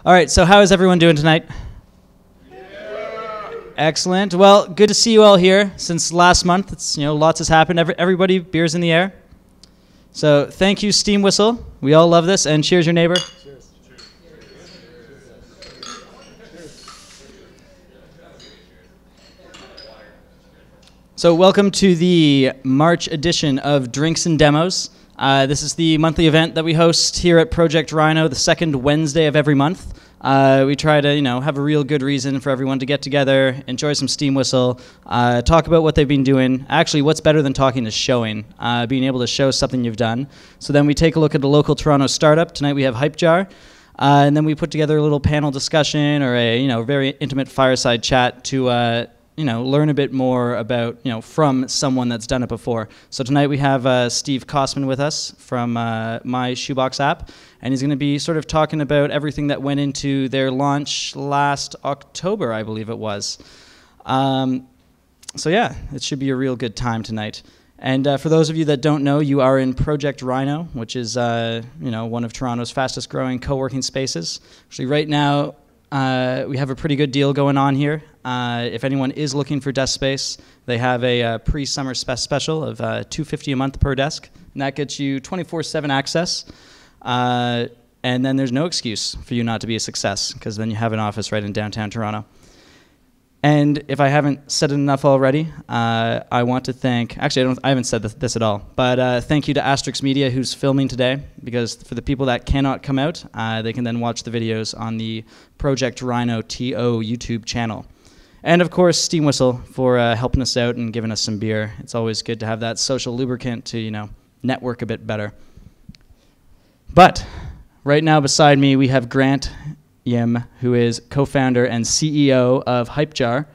All right, so how is everyone doing tonight? Excellent. Well, good to see you all here. Since last month, it's lots has happened. Everybody, beers in the air. So thank you, Steamwhistle. We all love this, and cheers, your neighbor. Cheers. So welcome to the March edition of Drinks and Demos. This is the monthly event that we host here at Project RHINO, the second Wednesday of every month. We try to, have a real good reason for everyone to get together, enjoy some Steamwhistle, talk about what they've been doing. Actually, what's better than talking is showing, being able to show something you've done. So then we take a look at a local Toronto startup. Tonight we have Hypejar, and then we put together a little panel discussion or a, very intimate fireside chat to, learn a bit more about, from someone that's done it before. So tonight we have Steve Kosman with us from My Shoebox app, and he's going to be sort of talking about everything that went into their launch last October, I believe it was. So yeah, it should be a real good time tonight. And for those of you that don't know, you are in Project RHINO, which is one of Toronto's fastest growing co-working spaces. Actually, right now, we have a pretty good deal going on here. If anyone is looking for desk space, they have a pre-summer special of $250 a month per desk, and that gets you 24/7 access. And then there's no excuse for you not to be a success, because then you have an office right in downtown Toronto. And if I haven't said it enough already, I want to thank, actually I haven't said this at all, but thank you to Asterisk Media who's filming today, because for the people that cannot come out, they can then watch the videos on the Project RHINO TO YouTube channel. And of course, Steamwhistle for helping us out and giving us some beer. It's always good to have that social lubricant to, network a bit better. But right now beside me, we have Grant Yim, who is co-founder and CEO of Hypejar,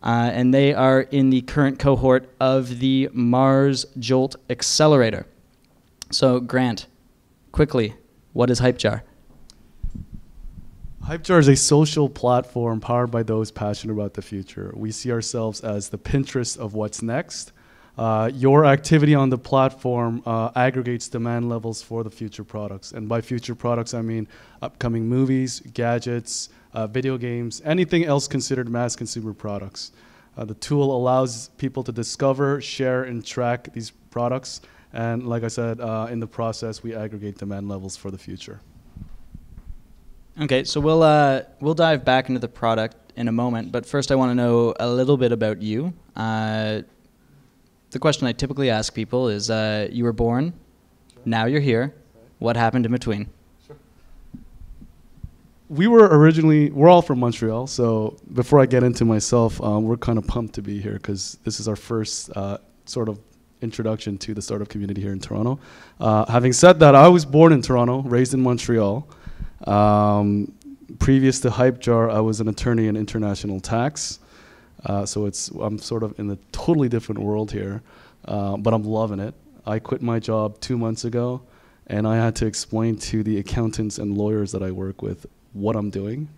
and they are in the current cohort of the Mars Jolt Accelerator. So Grant, quickly, what is Hypejar? Hypejar is a social platform powered by those passionate about the future. We see ourselves as the Pinterest of what's next. Your activity on the platform aggregates demand levels for the future products. And by future products, I mean upcoming movies, gadgets, video games, anything else considered mass consumer products. The tool allows people to discover, share, and track these products. And like I said, in the process, we aggregate demand levels for the future. Okay, so we'll dive back into the product in a moment, but first I want to know a little bit about you. The question I typically ask people is, you were born, now you're here, what happened in between? Sure. We're all from Montreal, so before I get into myself, we're kind of pumped to be here because this is our first sort of introduction to the startup community here in Toronto. Having said that, I was born in Toronto, raised in Montreal. Previous to Hypejar, I was an attorney in international tax. So I'm sort of in a totally different world here, but I'm loving it. I quit my job 2 months ago, and I had to explain to the accountants and lawyers that I work with what I'm doing.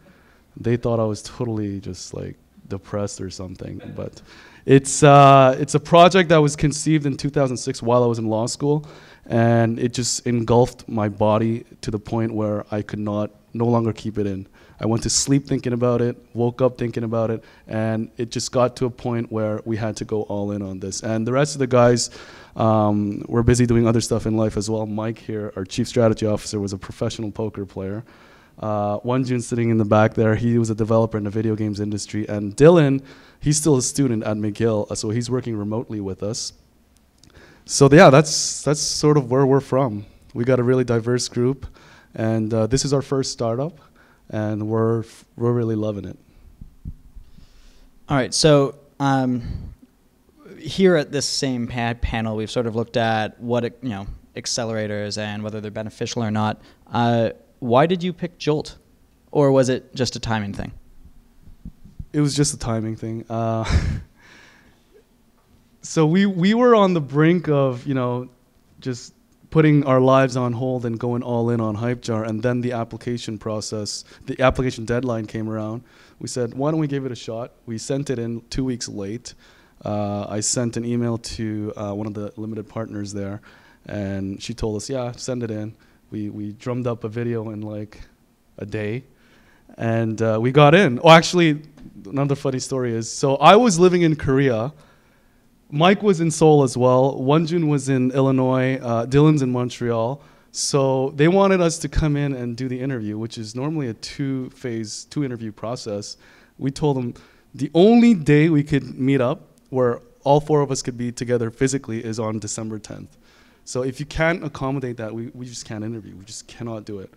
They thought I was totally just like depressed or something, but it's a project that was conceived in 2006 while I was in law school, and it just engulfed my body to the point where I could no longer keep it in. I went to sleep thinking about it, woke up thinking about it, and it just got to a point where we had to go all in on this. And the rest of the guys were busy doing other stuff in life as well. Mike here, our chief strategy officer, was a professional poker player. Wanjun sitting in the back there, he was a developer in the video games industry. And Dylan, he's still a student at McGill, so he's working remotely with us. So yeah, that's sort of where we're from. We got a really diverse group, and this is our first startup. And we're really loving it. All right, so here at this same panel, we've sort of looked at what accelerators and whether they're beneficial or not. Why did you pick Jolt, or was it just a timing thing? It was just a timing thing. So we were on the brink of just putting our lives on hold and going all in on Hypejar, and then the application deadline came around. We said, why don't we give it a shot? We sent it in 2 weeks late. I sent an email to one of the limited partners there, and she told us, yeah, send it in. We drummed up a video in like a day, And we got in. Oh, actually, another funny story is, so I was living in Korea. Mike was in Seoul as well. Wonjun was in Illinois. Dylan's in Montreal. So they wanted us to come in and do the interview, which is normally a two-phase, two-interview process. We told them the only day we could meet up where all four of us could be together physically is on December 10th. So if you can't accommodate that, we just can't interview. We just cannot do it.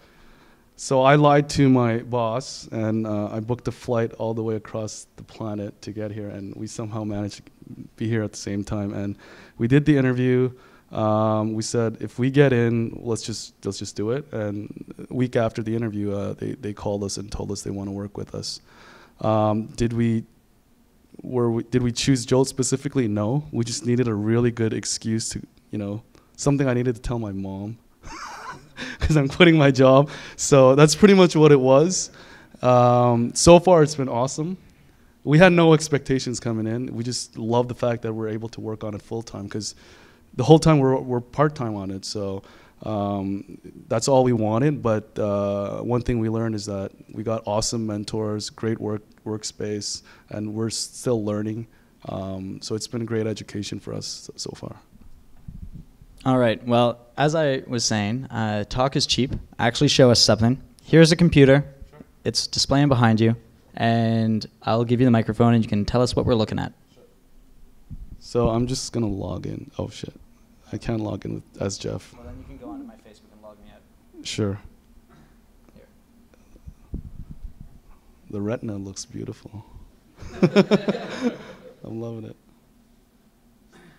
So I lied to my boss, and I booked a flight all the way across the planet to get here, and we somehow managed to be here at the same time. And we did the interview. We said, if we get in, let's just do it. And a week after the interview, they called us and told us they want to work with us. Did we choose Jolt specifically? No. We just needed a really good excuse to, something I needed to tell my mom. Because I'm quitting my job. So that's pretty much what it was. So far, it's been awesome. We had no expectations coming in. We just love the fact that we're able to work on it full time, because the whole time we're part-time on it. So that's all we wanted. But one thing we learned is that we got awesome mentors, great workspace, and we're still learning. So it's been a great education for us so far. All right. Well, as I was saying, talk is cheap. Actually show us something. Here's a computer. Sure. It's displaying behind you. And I'll give you the microphone, and you can tell us what we're looking at. Sure. So I'm just going to log in. Oh, shit. I can't log in as Jeff. Well, then you can go onto my Facebook and log me out. Sure. Here. The retina looks beautiful. I'm loving it.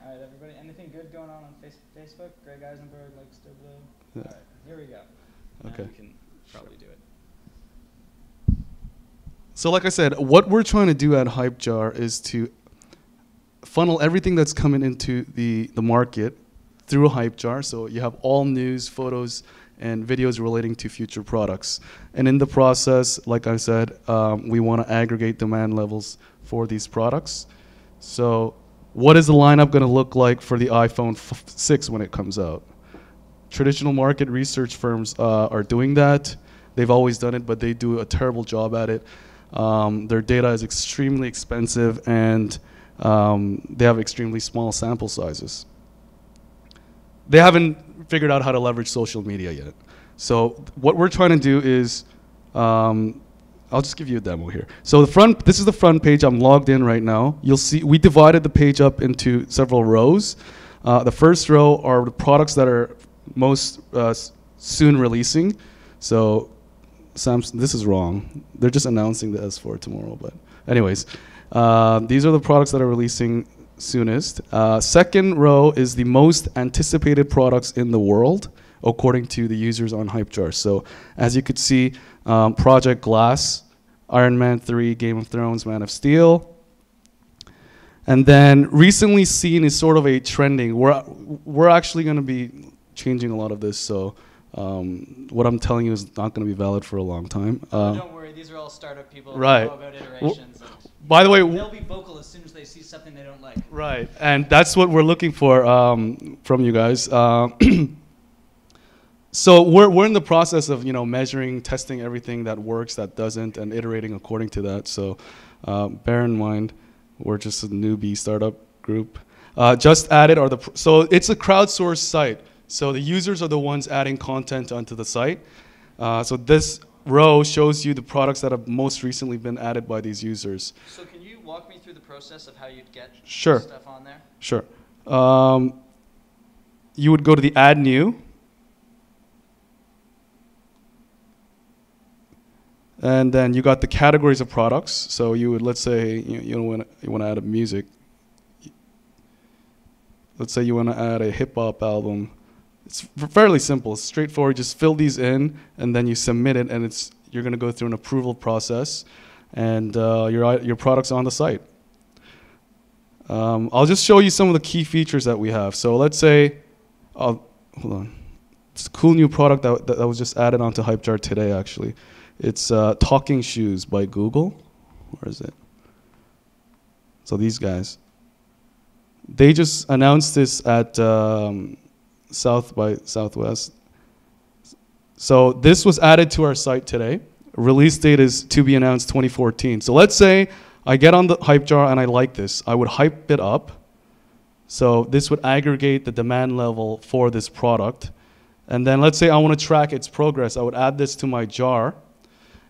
All right, everybody. Anything good going on Facebook? Greg Eisenberg likes to blue. Yeah. All right, here we go. Okay. Now you can probably do it. So like I said, what we're trying to do at Hypejar is to funnel everything that's coming into the market through Hypejar. So you have all news, photos, and videos relating to future products. And in the process, like I said, we want to aggregate demand levels for these products. So what is the lineup going to look like for the iPhone 6 when it comes out? Traditional market research firms are doing that. They've always done it, but they do a terrible job at it. Their data is extremely expensive, and they have extremely small sample sizes. They haven't figured out how to leverage social media yet. So what we're trying to do is, I'll just give you a demo here. So this is the front page. I'm logged in right now. You'll see we divided the page up into several rows. The first row are the products that are most soon releasing. So Samsung, this is wrong. They're just announcing the S4 tomorrow. But anyways, these are the products that are releasing soonest. Second row is the most anticipated products in the world, according to the users on Hypejar. So as you could see, Project Glass, Iron Man 3, Game of Thrones, Man of Steel. And then recently seen is sort of a trending. We're actually going to be changing a lot of this. So what I'm telling you is not going to be valid for a long time. Don't worry, these are all startup people who right. know about iterations. By the way, they'll be vocal as soon as they see something they don't like. Right, and that's what we're looking for from you guys. So we're in the process of measuring, testing everything that works, that doesn't, and iterating according to that. So bear in mind, we're just a newbie startup group. Just added are so it's a crowdsourced site. So the users are the ones adding content onto the site. So this row shows you the products that have most recently been added by these users. So can you walk me through the process of how you'd get Sure. stuff on there? Sure. You would go to the Add New. And then you got the categories of products. So you would, let's say, you want to add a music. Let's say you want to add a hip hop album. It's fairly simple. It's straightforward. Just fill these in, and then you submit it, and you're going to go through an approval process, and your product's on the site. I'll just show you some of the key features that we have. So let's say, hold on. It's a cool new product that was just added onto Hypejar today, actually. It's Talking Shoes by Google. Where is it? So these guys. They just announced this at South by Southwest. So this was added to our site today, Release date is to be announced 2014. So let's say I get on the Hypejar and I like this. I would hype it up. So this would aggregate the demand level for this product. And then let's say I want to track its progress. I would add this to my jar.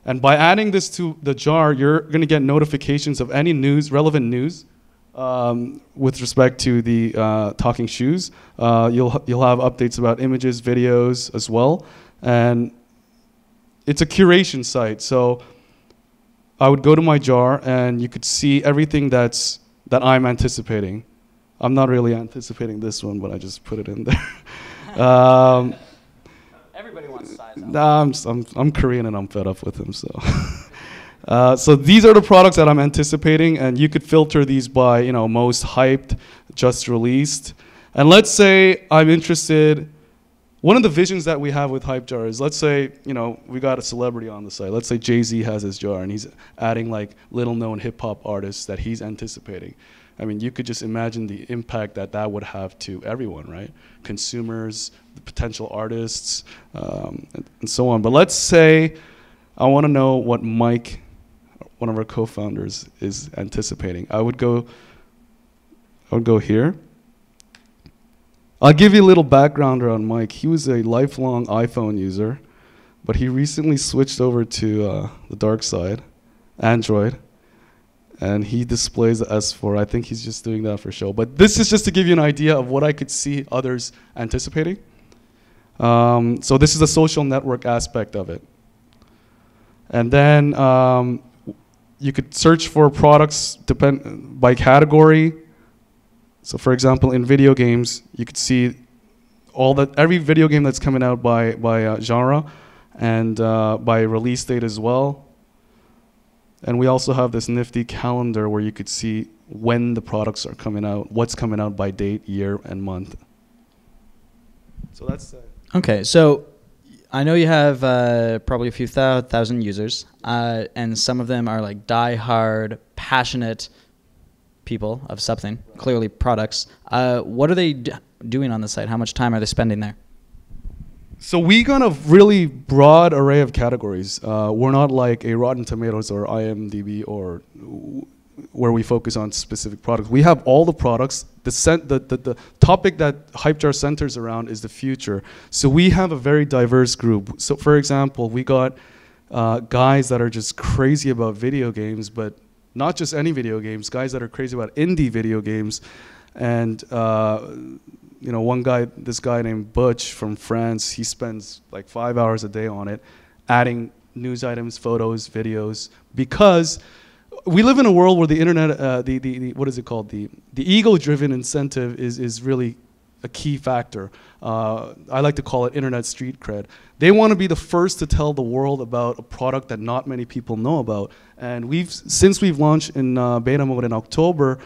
And by adding this to the jar, you're going to get notifications of any news, relevant news, with respect to the talking shoes. You'll have updates about images, videos as well. And it's a curation site. So I would go to my jar and you could see everything that I'm anticipating. I'm not really anticipating this one, but I just put it in there. Everybody wants size. Nah, I'm Korean and I'm fed up with them. So, so these are the products that I'm anticipating, and you could filter these by most hyped, just released. And let's say I'm interested. One of the visions that we have with Hypejar is, let's say we got a celebrity on the site. Let's say Jay-Z has his jar and he's adding like little-known hip-hop artists that he's anticipating. I mean, you could just imagine the impact that would have to everyone, right? Consumers, the potential artists, and so on. But let's say I want to know what Mike, one of our co-founders, is anticipating. I would go here. I'll give you a little background on Mike. He was a lifelong iPhone user, but he recently switched over to the dark side, Android. And he displays the S4. I think he's just doing that for show. But this is just to give you an idea of what I could see others anticipating. So this is the social network aspect of it. And then you could search for products by category. So for example, in video games, you could see every video game that's coming out by genre and by release date as well. And we also have this nifty calendar where you could see when the products are coming out, what's coming out by date, year, and month. So that's Okay, so I know you have probably a few thousand users, and some of them are like die-hard, passionate people of something, clearly products. What are they doing on the site? How much time are they spending there? So we got a really broad array of categories. We're not like a Rotten Tomatoes or IMDb or where we focus on specific products. We have all the products. The topic that Hypejar centers around is the future. So we have a very diverse group. So for example, we got guys that are just crazy about video games, but not just any video games, guys that are crazy about indie video games. And this guy named Butch from France, he spends like 5 hours a day on it, adding news items, photos, videos, because we live in a world where the internet, what is it called? The ego-driven incentive is really a key factor. I like to call it internet street cred. They want to be the first to tell the world about a product that not many people know about. And since we've launched in beta mode in October,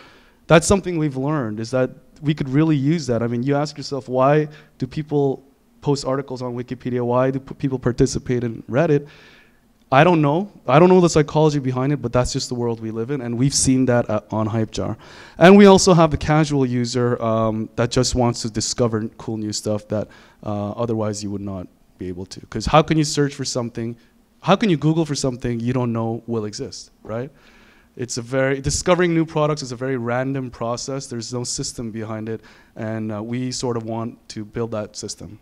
that's something we've learned, is that we could really use that. I mean, you ask yourself, why do people post articles on Wikipedia? Why do people participate in Reddit? I don't know. I don't know the psychology behind it, but that's just the world we live in, and we've seen that on Hypejar. And we also have the casual user that just wants to discover cool new stuff that otherwise you would not be able to. Because how can you search for something, how can you Google for something you don't know will exist, right? Discovering new products is a very random process. There's no system behind it, and we sort of want to build that system.